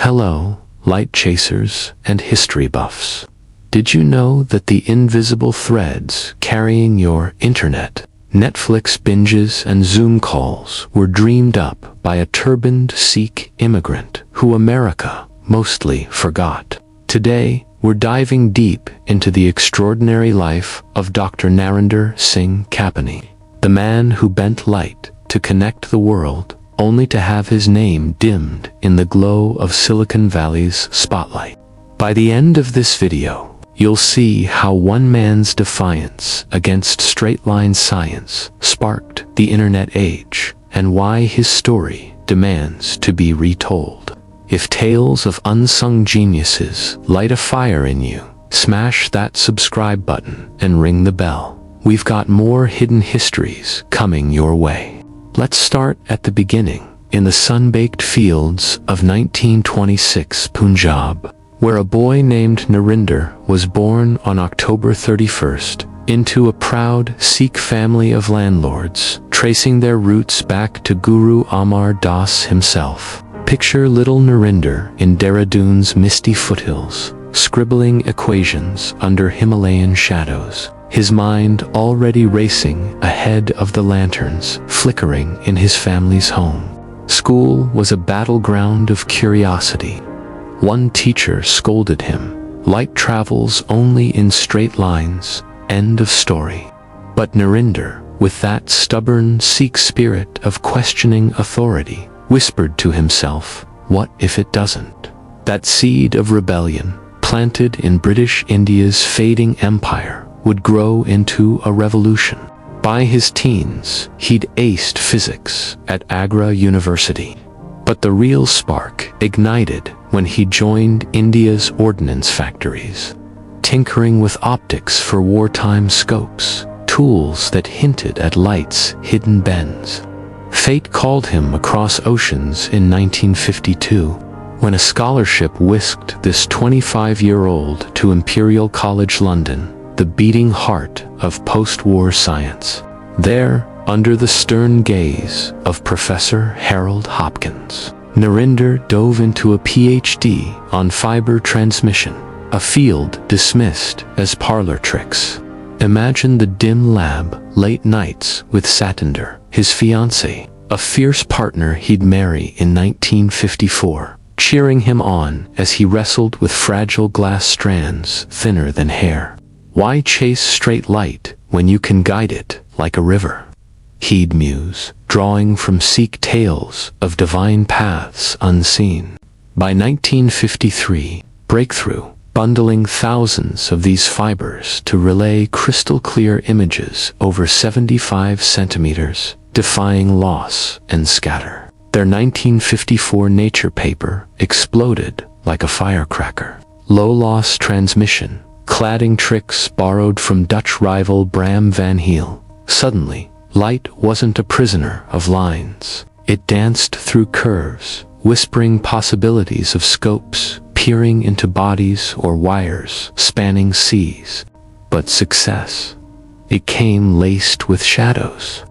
Hello, light chasers and history buffs. Did you know that the invisible threads carrying your internet, Netflix binges and Zoom calls were dreamed up by a turbaned Sikh immigrant who America mostly forgot? Today, we're diving deep into the extraordinary life of Dr. Narinder Singh Kapany, the man who bent light to connect the world only to have his name dimmed in the glow of Silicon Valley's spotlight. By the end of this video, you'll see how one man's defiance against straight-line science sparked the internet age, and why his story demands to be retold. If tales of unsung geniuses light a fire in you, smash that subscribe button and ring the bell. We've got more hidden histories coming your way. Let's start at the beginning, in the sun-baked fields of 1926 Punjab, where a boy named Narinder was born on October 31st into a proud Sikh family of landlords, tracing their roots back to Guru Amar Das himself. Picture little Narinder in Dehradun's misty foothills, scribbling equations under Himalayan shadows, his mind already racing ahead of the lanterns flickering in his family's home. School was a battleground of curiosity. One teacher scolded him, "Light travels only in straight lines, end of story." But Narinder, with that stubborn Sikh spirit of questioning authority, whispered to himself, "What if it doesn't?" That seed of rebellion, planted in British India's fading empire, would grow into a revolution. By his teens, he'd aced physics at Agra University. But the real spark ignited when he joined India's ordnance factories, tinkering with optics for wartime scopes, tools that hinted at light's hidden bends. Fate called him across oceans in 1952, when a scholarship whisked this 25-year-old to Imperial College London, the beating heart of post-war science. There, under the stern gaze of Professor Harold Hopkins, Narinder dove into a PhD on fiber transmission, a field dismissed as parlor tricks. Imagine the dim lab late nights with Satinder, his fiancée, a fierce partner he'd marry in 1954, cheering him on as he wrestled with fragile glass strands thinner than hair. Why chase straight light when you can guide it like a river? He'd muse, drawing from Sikh tales of divine paths unseen. By 1953, breakthrough, bundling thousands of these fibers to relay crystal-clear images over 75 centimeters, defying loss and scatter. Their 1954 Nature paper exploded like a firecracker. Low-loss transmission, cladding tricks borrowed from Dutch rival Bram van Heel. Suddenly, light wasn't a prisoner of lines. It danced through curves, whispering possibilities of scopes, peering into bodies or wires spanning seas. But success, it came laced with shadows.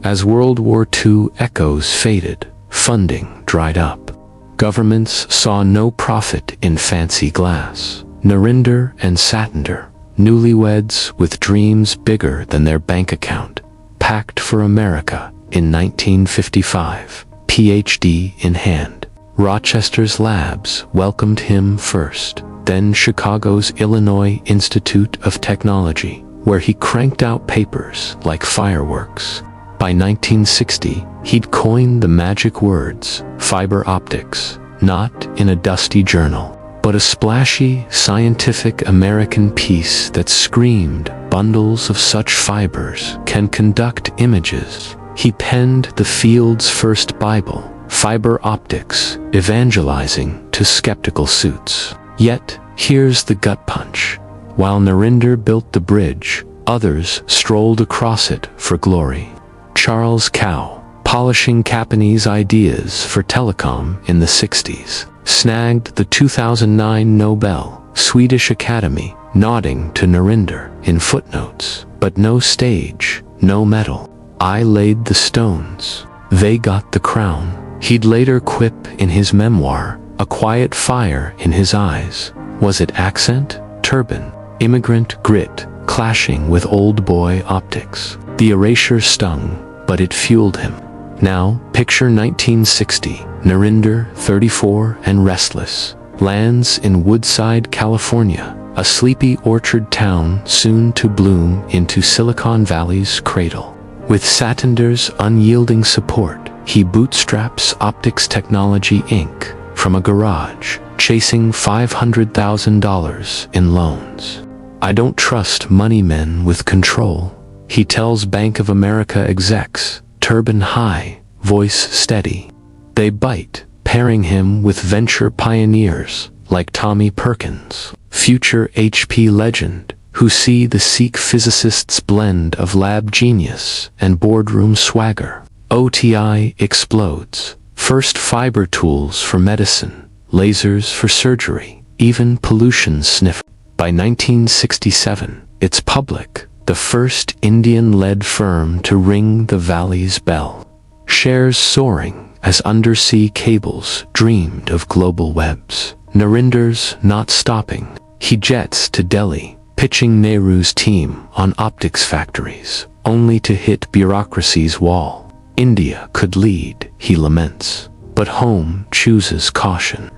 As World War II echoes faded, funding dried up. Governments saw no profit in fancy glass. Narinder and Satinder, newlyweds with dreams bigger than their bank account, packed for America in 1955, PhD in hand. Rochester's labs welcomed him first, then Chicago's Illinois Institute of Technology, where he cranked out papers like fireworks. By 1960, he'd coined the magic words, fiber optics, not in a dusty journal, but a splashy, scientific American piece that screamed, bundles of such fibers can conduct images. He penned the field's first Bible, Fiber Optics, evangelizing to skeptical suits. Yet, here's the gut punch. While Narinder built the bridge, others strolled across it for glory. Charles Kao, polishing Kapany's ideas for telecom in the 60s, snagged the 2009 Nobel, Swedish Academy, nodding to Narinder in footnotes. But no stage, no medal. I laid the stones. They got the crown. He'd later quip in his memoir, a quiet fire in his eyes. Was it accent, turban, immigrant grit, clashing with old boy optics? The erasure stung, but it fueled him. Now, picture 1960, Narinder, 34 and restless, lands in Woodside, California, a sleepy orchard town soon to bloom into Silicon Valley's cradle. With Satinder's unyielding support, he bootstraps Optics Technology Inc. from a garage, chasing $500,000 in loans. "I don't trust money men with control," he tells Bank of America execs, turban high, voice steady. They bite, pairing him with venture pioneers like Tommy Perkins, future HP legend, who see the Sikh physicist's blend of lab genius and boardroom swagger. OTI explodes. First fiber tools for medicine, lasers for surgery, even pollution sniffer. By 1967, it's public, the first Indian-led firm to ring the valley's bell. Shares soaring as undersea cables dreamed of global webs. Narinder's not stopping. He jets to Delhi, pitching Nehru's team on optics factories, only to hit bureaucracy's wall. India could lead, he laments, but home chooses caution.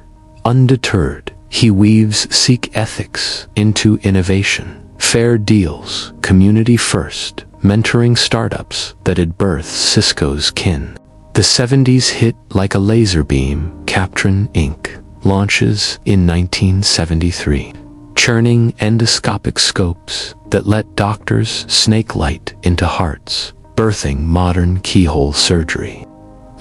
Undeterred, he weaves Sikh ethics into innovation. Fair deals, community first, mentoring startups that'd birth Cisco's kin. The 70s hit like a laser beam. Captron Inc. launches in 1973, churning endoscopic scopes that let doctors snake light into hearts, birthing modern keyhole surgery.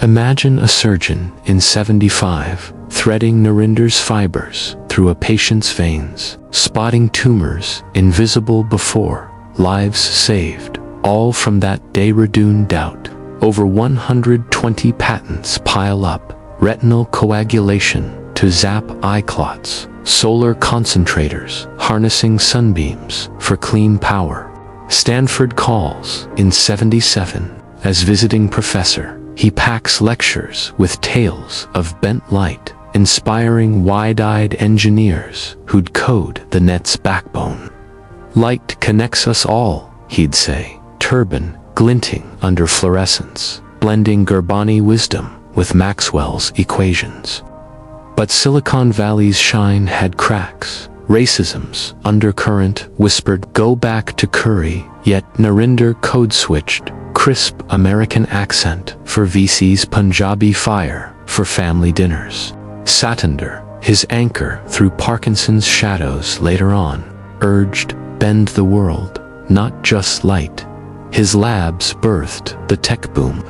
Imagine a surgeon in 75 threading Narinder's fibers through a patient's veins, spotting tumors invisible before, lives saved, all from that Dehradun doubt. Over 120 patents pile up, retinal coagulation to zap eye clots, solar concentrators harnessing sunbeams for clean power. Stanford calls in 77 as visiting professor. He packs lectures with tales of bent light, inspiring wide-eyed engineers who'd code the net's backbone. "Light connects us all," he'd say, turban glinting under fluorescence, blending Gurbani wisdom with Maxwell's equations. But Silicon Valley's shine had cracks. Racism's undercurrent whispered, "Go back to Curry," yet Narinder code-switched, crisp American accent for VC's Punjabi fire for family dinners. Satinder, his anchor through Parkinson's shadows later on, urged, "Bend the world, not just light." His labs birthed the tech boom.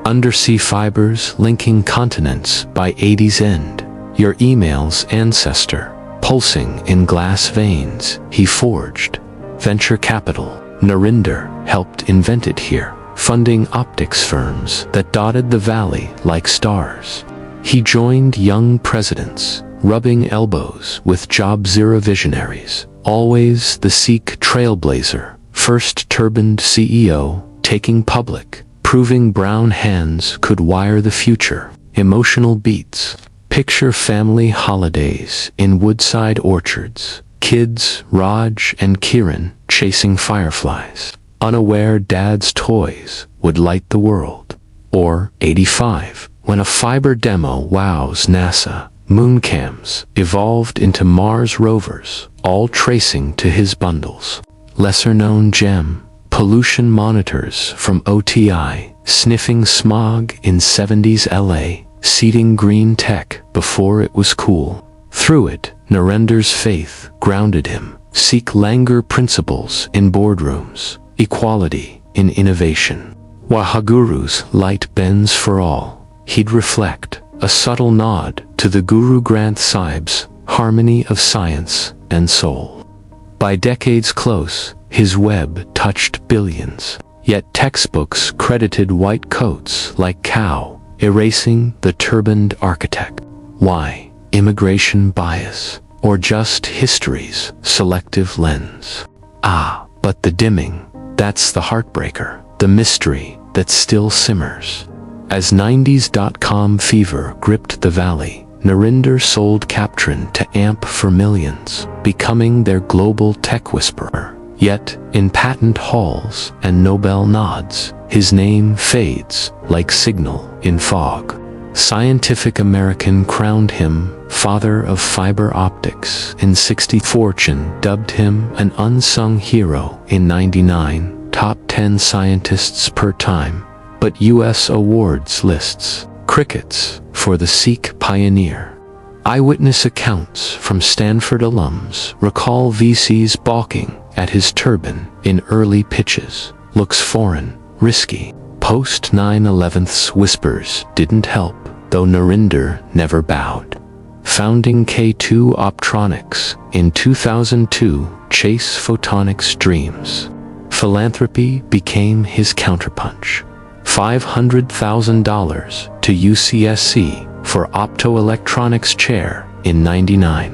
Undersea fibers linking continents by 80's end. Your email's ancestor, pulsing in glass veins, he forged. Venture capital, Narinder, helped invent it here, funding optics firms that dotted the valley like stars. He joined young presidents, rubbing elbows with Job Zero visionaries, always the Sikh trailblazer, first turbaned CEO, taking public, proving brown hands could wire the future. Emotional beats. Picture family holidays in Woodside orchards, kids Raj and Kiran chasing fireflies, unaware dad's toys would light the world. Or 85, when a fiber demo wows NASA, mooncams evolved into Mars rovers, all tracing to his bundles. Lesser-known gem, pollution monitors from OTI, sniffing smog in 70s LA, seeding green tech before it was cool. Through it, Narender's faith grounded him. Seek Langer principles in boardrooms, equality in innovation. Wahaguru's light bends for all. He'd reflect, a subtle nod to the Guru Granth Sahib's harmony of science and soul. By decades close, his web touched billions. Yet textbooks credited white coats like Kao, erasing the turbaned architect. Why? Immigration bias, or just history's selective lens? But the dimming, that's the heartbreaker, the mystery that still simmers. As 90s.com fever gripped the valley, Narinder sold Captrin to AMP for millions, becoming their global tech whisperer. Yet, in patent halls and Nobel nods, his name fades like signal in fog. Scientific American crowned him father of fiber optics in '60. Fortune dubbed him an unsung hero in '99, top 10 scientists per Time, but US awards lists crickets for the Sikh pioneer. Eyewitness accounts from Stanford alums recall VCs balking at his turban in early pitches. Looks foreign, risky. Post 9/11's whispers didn't help, though Narinder never bowed. Founding K2 Optronics in 2002, chase photonics dreams. Philanthropy became his counterpunch. $500,000 to UCSC for optoelectronics chair in '99.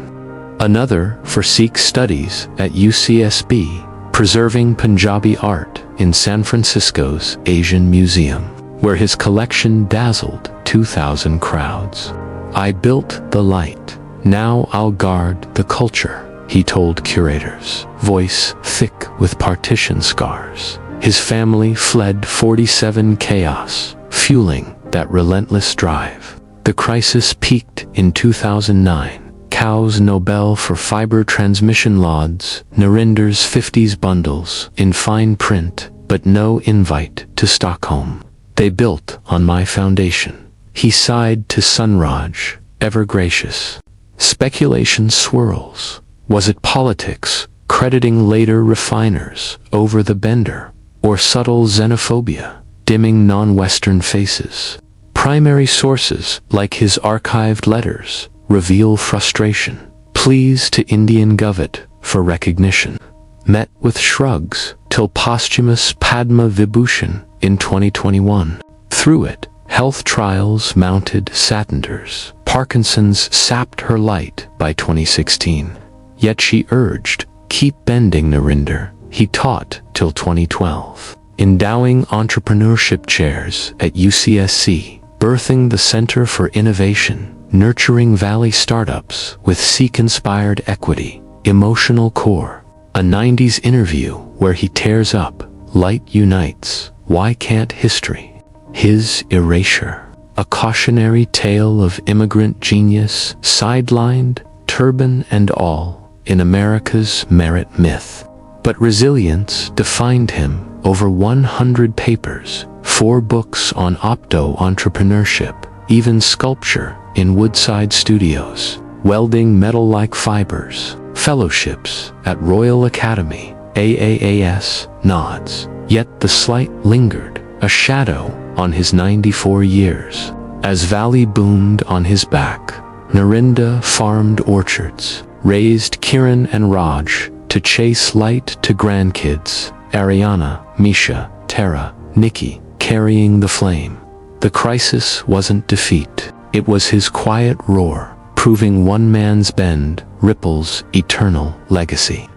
Another for Sikh studies at UCSB, preserving Punjabi art in San Francisco's Asian Museum, where his collection dazzled 2,000 crowds. I built the light, now I'll guard the culture, he told curators, voice thick with partition scars. His family fled '47 chaos, fueling that relentless drive. The crisis peaked in 2009. Kao's Nobel for fiber transmission lauds, Narinder's '50s bundles in fine print, but no invite to Stockholm. They built on my foundation. He sighed to Sunraj, ever gracious. Speculation swirls. Was it politics, crediting later refiners over the bender, or subtle xenophobia, dimming non-Western faces? Primary sources, like his archived letters, reveal frustration. Pleas to Indian Government for recognition met with shrugs till posthumous Padma Vibhushan in 2021. Through it, health trials mounted Satinders. Parkinson's sapped her light by 2016. Yet she urged, keep bending, Narinder. He taught till 2012. Endowing entrepreneurship chairs at UCSC, birthing the Center for Innovation, nurturing Valley startups with Sikh-inspired equity, emotional core. A '90s interview where he tears up, light unites, why can't history? His erasure. A cautionary tale of immigrant genius, sidelined, turban and all, in America's merit myth. But resilience defined him. Over 100 papers, 4 books on opto-entrepreneurship, even sculpture in Woodside Studios, welding metal-like fibers, fellowships at Royal Academy, AAAS, nods. Yet the slight lingered, a shadow on his 94 years. As Valley boomed on his back, Narinder farmed orchards, raised Kiran and Raj to chase light to grandkids, Ariana, Misha, Tara, Nikki, carrying the flame. The crisis wasn't defeat, it was his quiet roar, proving one man's bend ripples eternal legacy.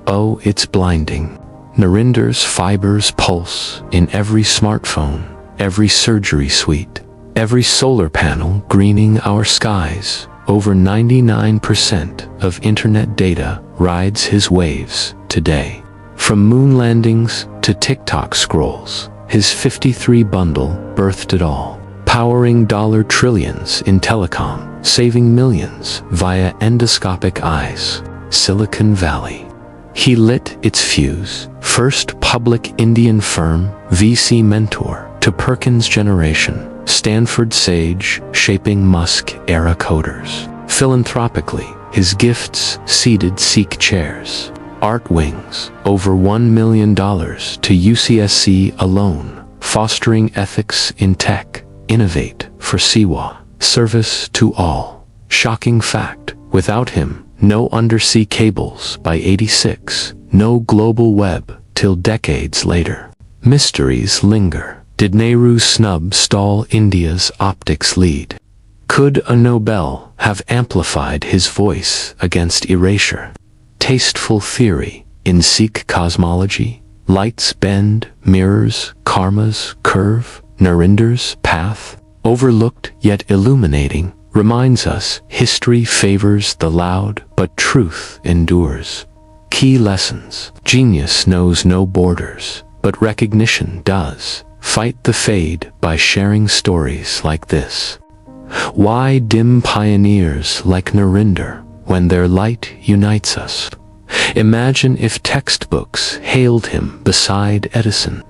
Oh, it's blinding. Narinder's fibers pulse in every smartphone, every surgery suite, every solar panel greening our skies. Over 99% of internet data rides his waves today. From moon landings to TikTok scrolls, his 53 bundle birthed it all, powering dollar trillions in telecom, saving millions via endoscopic eyes. Silicon Valley. He lit its fuse, first public Indian firm, VC mentor, to Perkins generation, Stanford sage, shaping Musk-era coders. Philanthropically, his gifts seeded Sikh chairs, art wings, over $1 million to UCSC alone, fostering ethics in tech, innovate for Siwa, service to all. Shocking fact, without him, no undersea cables by '86, no global web till decades later. Mysteries linger. Did Nehru's snub stall India's optics lead? Could a Nobel have amplified his voice against erasure? Tasteful theory in Sikh cosmology, light's bend, mirrors, karma's curve, Narinder's path, overlooked yet illuminating, reminds us history favors the loud, but truth endures. Key lessons. Genius knows no borders, but recognition does. Fight the fade by sharing stories like this. Why dim pioneers like Narinder when their light unites us? Imagine if textbooks hailed him beside Edison.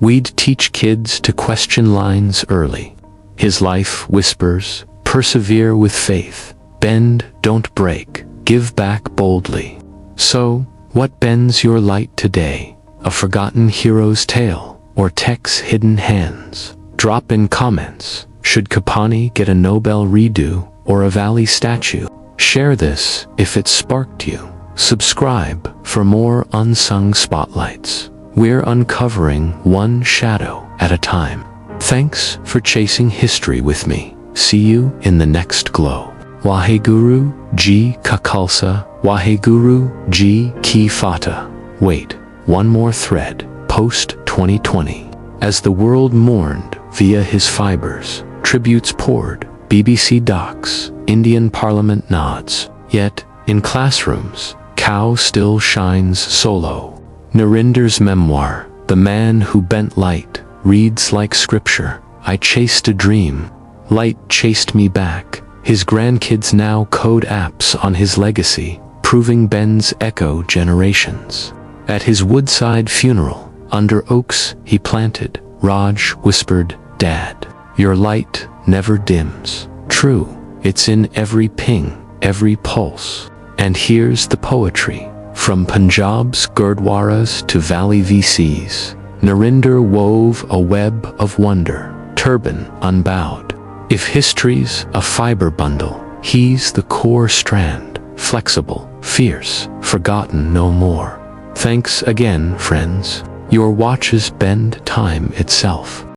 We'd teach kids to question lines early. His life whispers, persevere with faith, bend, don't break, give back boldly. So, what bends your light today? A forgotten hero's tale, or tech's hidden hands? Drop in comments. Should Kapany get a Nobel redo, or a Valley statue? Share this if it sparked you. Subscribe for more unsung spotlights. We're uncovering one shadow at a time. Thanks for chasing history with me. See you in the next glow. Waheguru Ji Ka Khalsa, Waheguru Ji Ki Fatah. Wait, one more thread. Post 2020. As the world mourned via his fibers, tributes poured, BBC docs, Indian Parliament nods. Yet, in classrooms, Kao still shines solo. Narinder's memoir, The Man Who Bent Light, reads like scripture. I chased a dream. Light chased me back. His grandkids now code apps on his legacy, proving Ben's echo generations. At his woodside funeral, under oaks he planted, Raj whispered, Dad, your light never dims. True, it's in every ping, every pulse. And here's the poetry. From Punjab's Gurdwaras to Valley VCs, Narinder wove a web of wonder, turban unbowed. If history's a fiber bundle, he's the core strand, flexible, fierce, forgotten no more. Thanks again, friends. Your watches bend time itself.